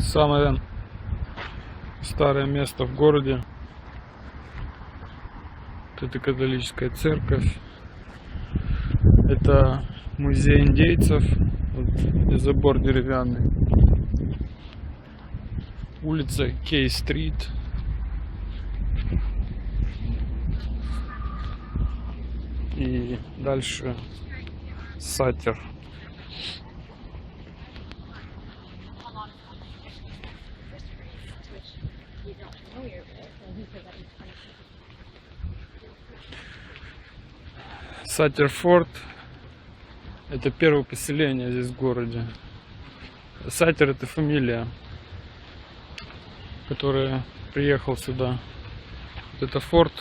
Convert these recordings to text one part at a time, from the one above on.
Самое старое место в городе. Вот это католическая церковь. Это музей индейцев. Вот забор деревянный. Улица Кей-стрит. И дальше Саттер. Саттер форт — это первое поселение здесь в городе. Саттер — это фамилия, которая приехал сюда. Вот это форт.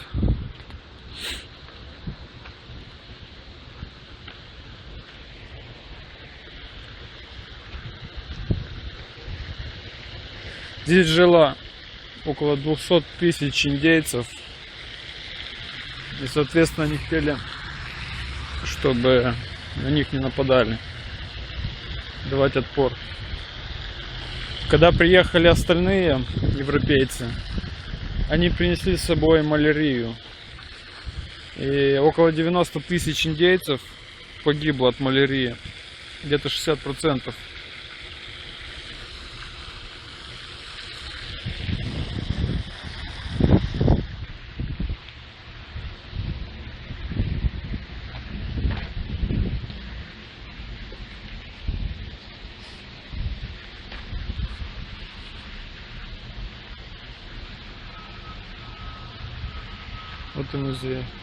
Здесь жило около 200 тысяч индейцев. И, соответственно, они хотели, чтобы на них не нападали, давать отпор. Когда приехали остальные европейцы, они принесли с собой малярию. И около 90 тысяч индейцев погибло от малярии. Где-то 60%. Вот и музей. —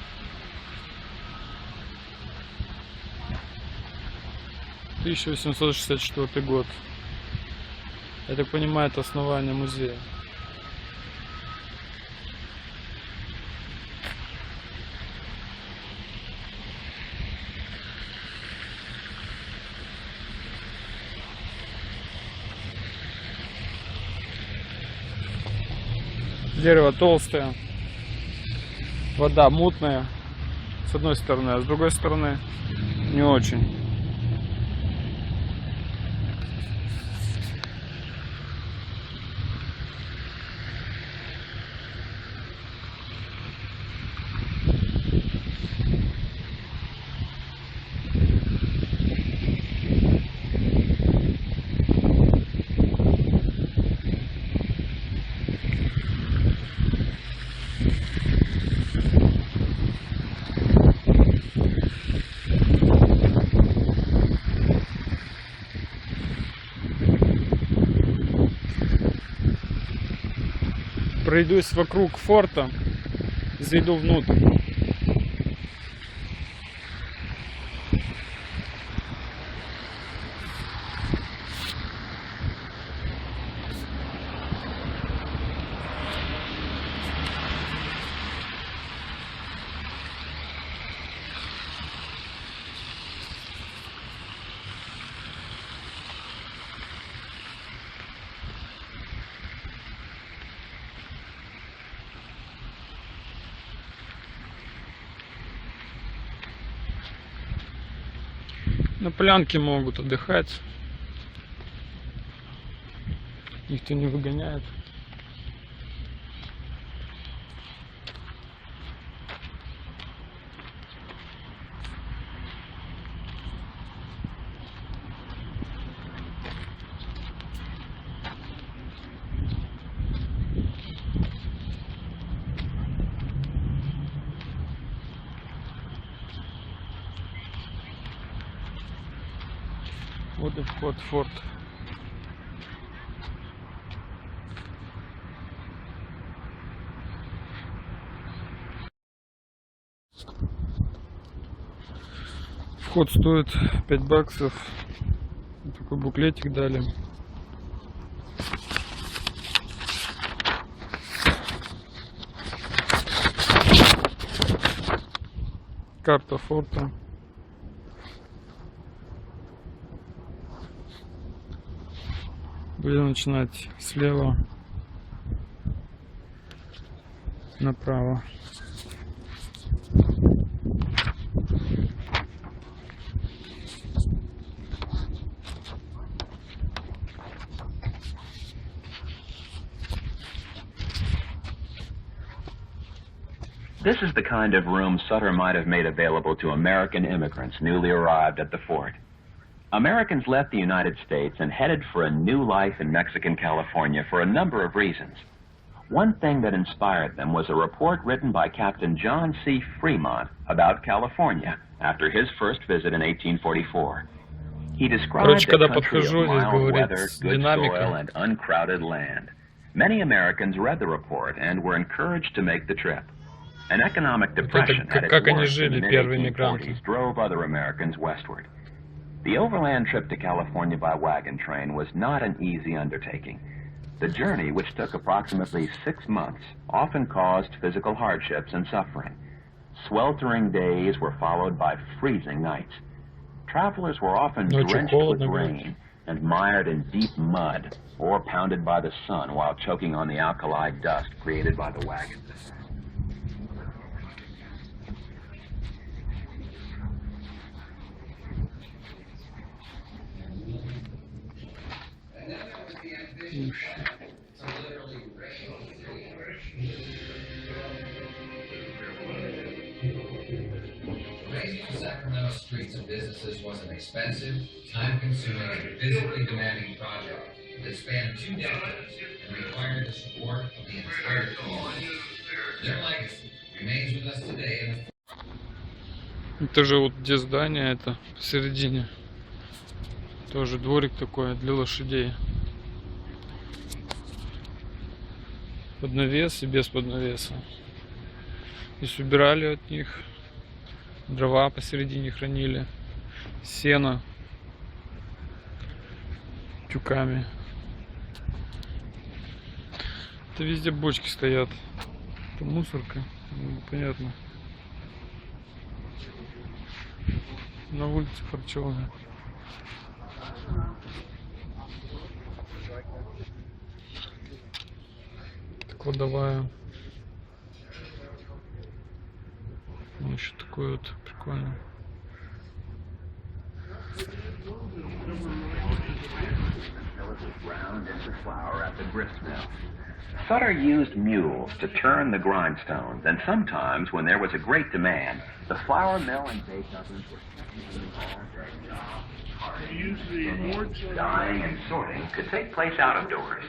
1864 год. Я так понимаю, это основание музея. Дерево толстое. Вода мутная с одной стороны, а с другой стороны не очень. Пройдусь вокруг форта, зайду внутрь. На полянке могут отдыхать. Никто не выгоняет. Вот и вход в форт. Вход стоит 5 баксов. Такой буклетик дали. Карта форта. Будем начинать слева направо. This is the kind of room Sutter might have made available to American immigrants newly arrived at the fort. Americans left the United States and headed for a new life in Mexican California for a number of reasons. One thing that inspired them was a report written by Captain John C. Fremont about California after his first visit in 1844. He described a country of mild weather, good soil, and uncrowded land. Many Americans read the report and were encouraged to make the trip. An economic depression at its worst in the mid-1840s drove other Americans westward. The overland trip to California by wagon train was not an easy undertaking. The journey, which took approximately 6 months, often caused physical hardships and suffering. Sweltering days were followed by freezing nights. Travelers were often drenched with rain and mired in deep mud or pounded by the sun while choking on the alkali dust created by the wagons. Raising the Sacramento streets and businesses was an expensive, time-consuming, and physically demanding project that spanned 2 decades and required the support of the entire community. Their legacy remains with us today. Это же вот где здание, это посередине. Тоже дворик такой для лошадей. Поднавес и без поднавеса. Здесь убирали от них. Дрова посередине хранили. Сено. Тюками. Это везде бочки стоят. Это мусорка. Понятно. На улице харчевая. Кладовая. Ну, еще такое вот прикольно. Sutter used mules to turn the grindstones, and sometimes, when there was a great demand, the flour mill and bake ovens were dyeing and sorting could take place out of doors.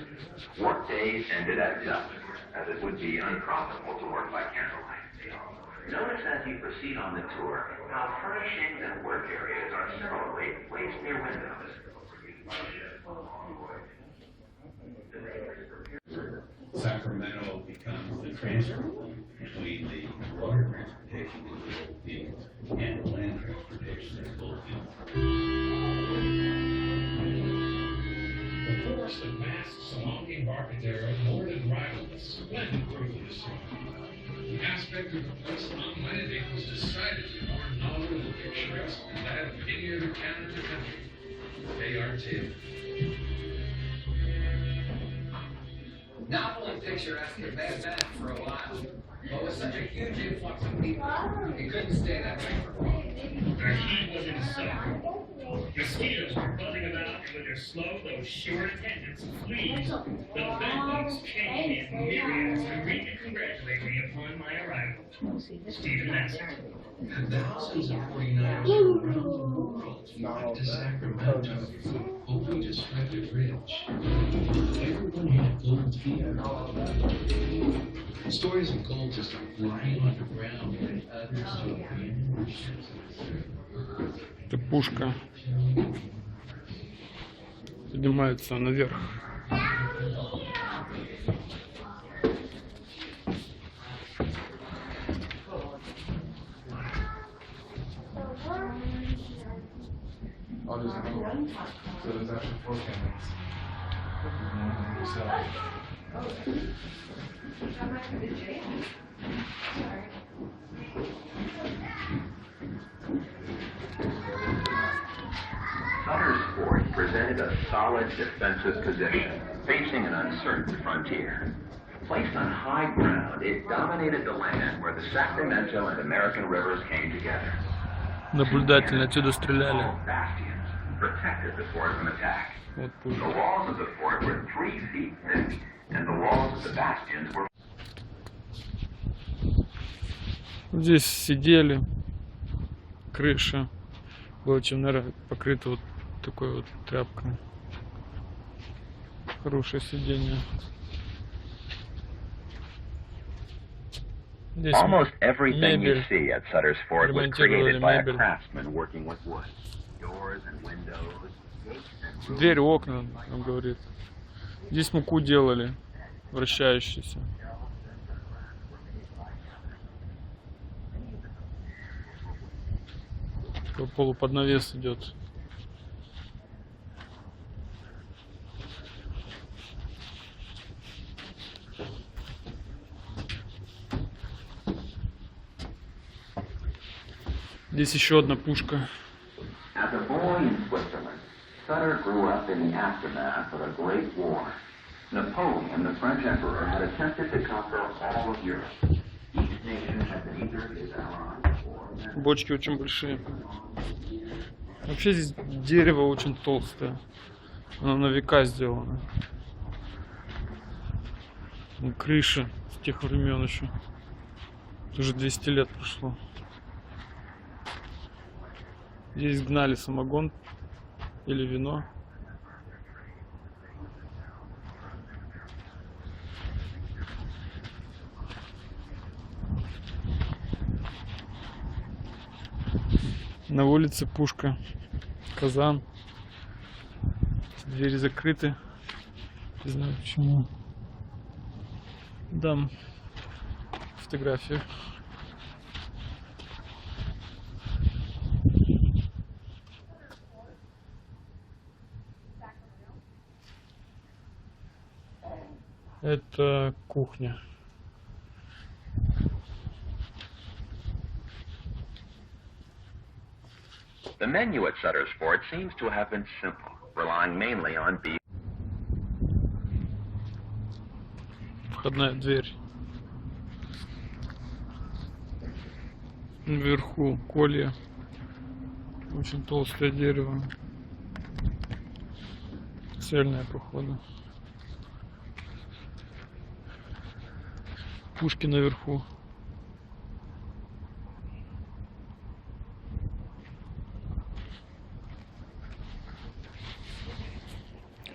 Work days ended at dusk, as it would be unprofitable to work by candlelight. Notice as you proceed on the tour how furnishings and work areas are similarly placed near windows. Sacramento becomes the transfer point between the water transportation in the old fields and the land transportation in the old fields. The forest of masts along the Embarcadero more than rivaled the splendid growth of the city. The aspect of the place on landing was decidedly more novel and picturesque than that of any other town in the country. They are too. Novel and picturesque had been that for a while, but with such a huge influx of people, it couldn't stay that way for long. Our heat was insufferable. Mosquitoes were buzzing about, and with their slow though sure attendance of fleas, the bedbugs came in myriads to greet and congratulate me upon my arrival. Stephen Massett. Thousands of 49ers around the world flocked to Sacramento, hoping to strike it rich. Everyone had gold fever. Stories of gold just lying on the ground and others to abandoned ships. Это пушка. Поднимается наверх. Oh, there's another one. So there's actually 4 cannons. Sutter's fort presented a solid defensive position, facing an uncertain frontier. Placed on high ground, it dominated the land where the Sacramento and American rivers came together. Наблюдательно отсюда стреляли. Bastions protected the fort from attack. Вот The пушка. walls of the fort were 3 feet thick, and the walls of the bastions were Здесь сидели, крыша была, чем, наверное, покрыта вот такой вот тряпкой. Хорошее сиденье. Здесь Almost everything you мебель. see at Sutter's Fort was Ремонтировали created by a мебель. craftsman working with wood. Doors and windows, gates and roofs. Дверь, окна, он говорит. Здесь муку делали, вращающуюся. Такой полуподнавес идет. Здесь еще одна пушка. As a boy in Switzerland, Sutter grew up in the aftermath of a great war. Napoleon, the French emperor, had attempted to conquer all of Europe. Each nation had been either his ally or... Бочки очень большие. Вообще здесь дерево очень толстое. Оно на века сделано. Крыша с тех времен еще. Уже 200 лет прошло. Здесь гнали самогон или вино. На улице пушка, казан. Двери закрыты. Не знаю почему. Дам фотографию. Это кухня. The menu at Sutter's Fort seems to have been simple, relying mainly on beef. Входная дверь. Наверху колья. Очень толстое дерево. Цельное, походу. Пушки наверху.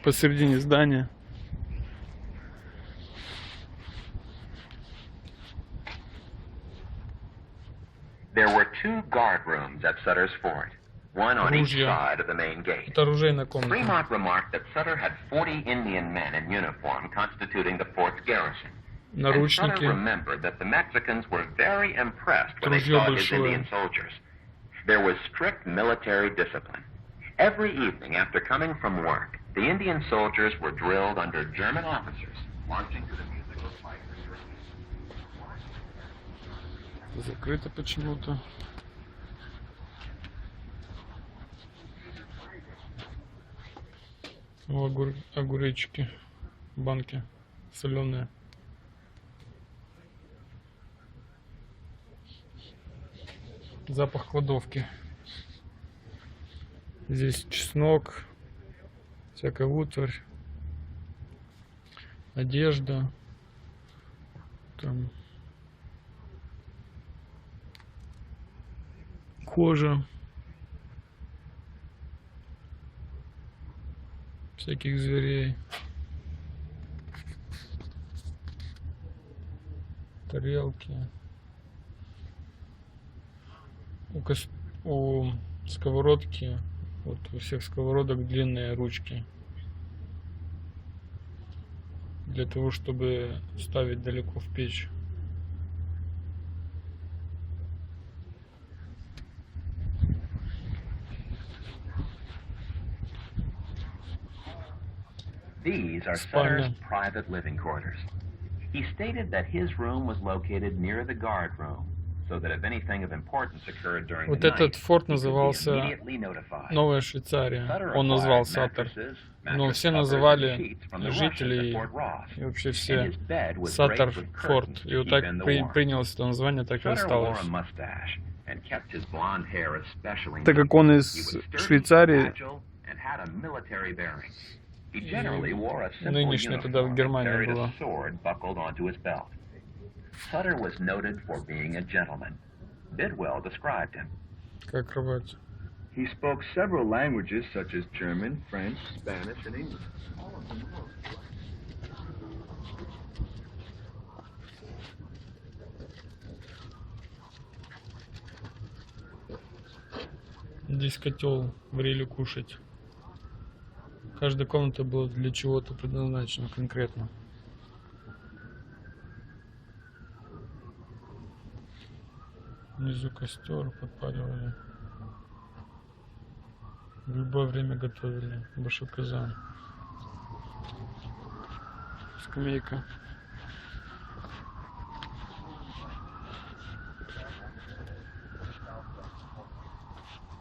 Посередине здания. There were two guard rooms at Sutter's Fort, one on each Ружья. side of the main gate. Это оружейная комната. Fremont remarked that Sutter had 40 Indian men in uniform constituting the fort's garrison. And Sutter Наручники. remembered that the Mexicans were very impressed when they Ружье saw his большое. Indian soldiers. There was strict military discipline. Every evening after coming from work, the Indian soldiers were drilled under German officers, marching to the music of fighters. Закрыто почему-то. О, огуречки. Банки соленые. Запах кладовки. Здесь чеснок, всякая утварь, одежда, там кожа, всяких зверей, тарелки. У сковородки, вот у всех сковородок длинные ручки. Для того, чтобы ставить далеко в печь. These are Sutter's private living quarters. He stated that his room was located near the guard room, so that if anything of importance occurred during Вот the этот night, форт he could be назывался immediately notified. Новая Швейцария. Sutter Он назвал acquired Саттер. mattresses, Но mattress все covers, and называли sheets from the жители Russians at Fort Ross. и вообще And все his bed was Саттер draped with форт. curtains И to вот keep так in the warmth. принялось это название, так и Sutter wore осталось. a mustache and kept his blonde hair especially Так neat. как он He из was sturdy, Швейцарии, agile, and had a military bearing. He generally wore a simple нынешняя тогда в uniform and Германии carried была. a sword buckled onto his belt. Sutter was noted for being a gentleman, Bidwell described him. Как рвать. He spoke several languages such as German, French, Spanish, and English. Здесь котел варили кушать. Каждая комната была для чего-то предназначена конкретно. Внизу костер подпаливали. В любое время готовили. Большой казан. Скамейка.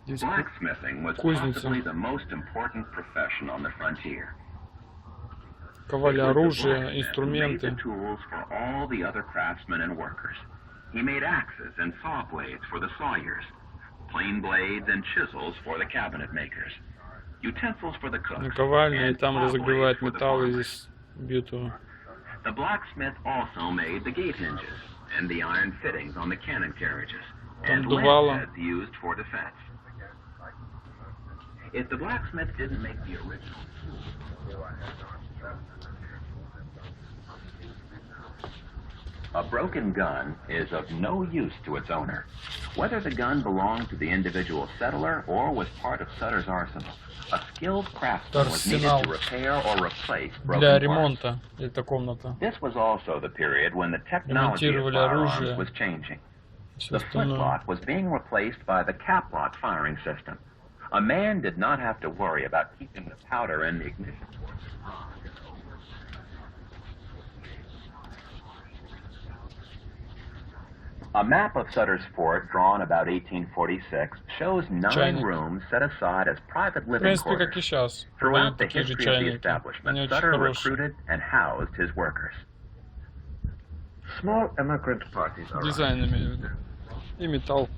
Здесь Blacksmithing was кузница. possibly the most important profession on the frontier. Ковали It was the оружие, blacksmith who made инструменты. the tools for all the other craftsmen and workers. He made axes and saw blades for the sawyers, plane blades and chisels for the cabinet makers, utensils for the cooks, Наковальня, и and там saw разогревают blades for the металл, и farmers. здесь бьют его. The blacksmith also made the gate hinges and the iron fittings on the cannon carriages, Там and дувало. lead heads used for defense. If the blacksmith didn't make the original a broken gun is of no use to its owner. Whether the gun belonged to the individual settler or was part of Sutter's arsenal, a skilled craftsman was needed Арсенал. to repair or replace Для broken parts. ремонта эта комната. This was also the period when the technology of Ремонтировали firearms оружие. was changing. Все The остальное. flintlock was being replaced by the caplock firing system. A man did not have to worry about keeping the powder in the ignition. A map of Sutter's Fort, drawn about 1846, shows 9 Чайник. rooms set aside as private В living принципе, как quarters. и сейчас. Throughout Продают the такие же history of the чайники. Они establishment, очень Sutter хорошие. recruited and housed his workers. Small immigrant parties arrived. Дизайн имею в виду. И металл.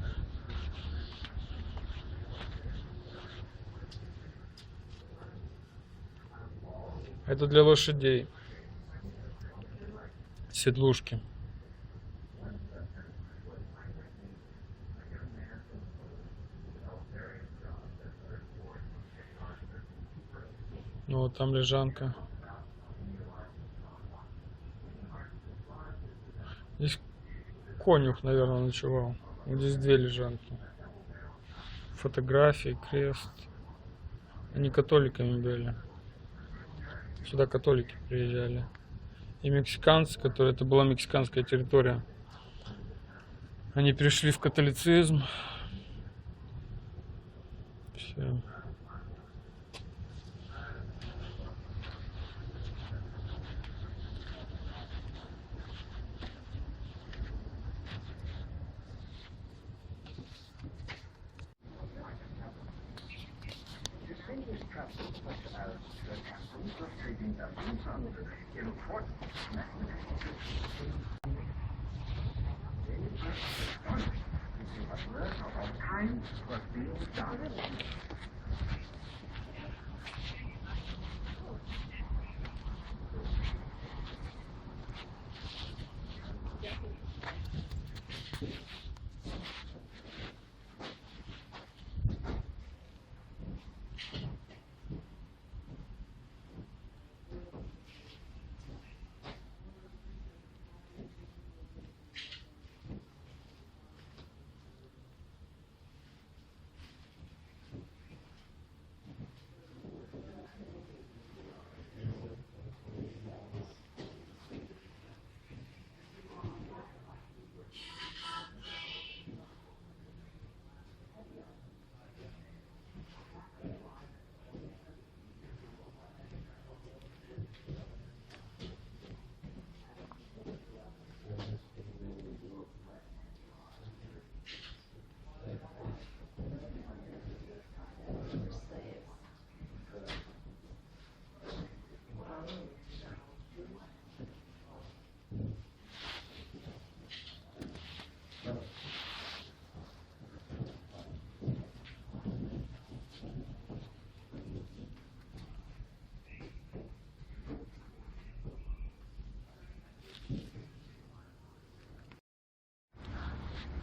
Это для лошадей. Седлушки. Ну вот там лежанка. Здесь конюх, наверное, ночевал. Здесь 2 лежанки. Фотографии, крест. Они католиками были. Сюда католики приезжали. И мексиканцы, которые... Это была мексиканская территория. Они перешли в католицизм. Все.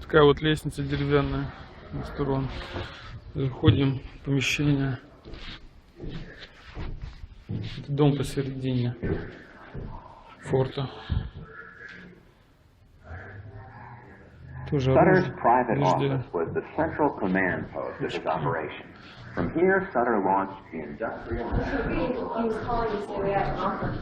Такая вот лестница деревянная на сторон. Заходим в помещение. Это дом посередине форта. Тоже Sutter's оружие. private Везде. office was the central command post of his operation. From here, Sutter launched the industrial. He was calling to say we had an offer.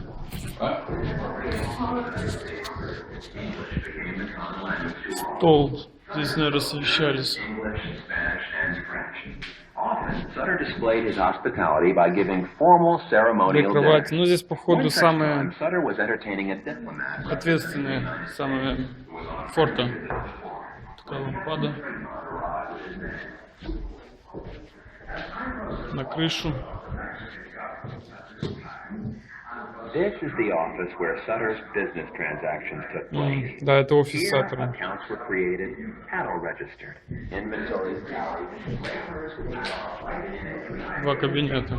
Стол. Здесь, наверное, совещались. English, Spanish, and French. Often, Sutter displayed his hospitality by giving formal Две ceremonial кровати. dinners. Ну, здесь, походу, One such самые time, Sutter was entertaining a diplomat. ответственные, самые форта. Такая лампада. На крышу. This is the office where Sutter's business transactions took place. Да, это офис Here, Саттера. accounts were created, cattle registered, inventories tallied. Два кабинета.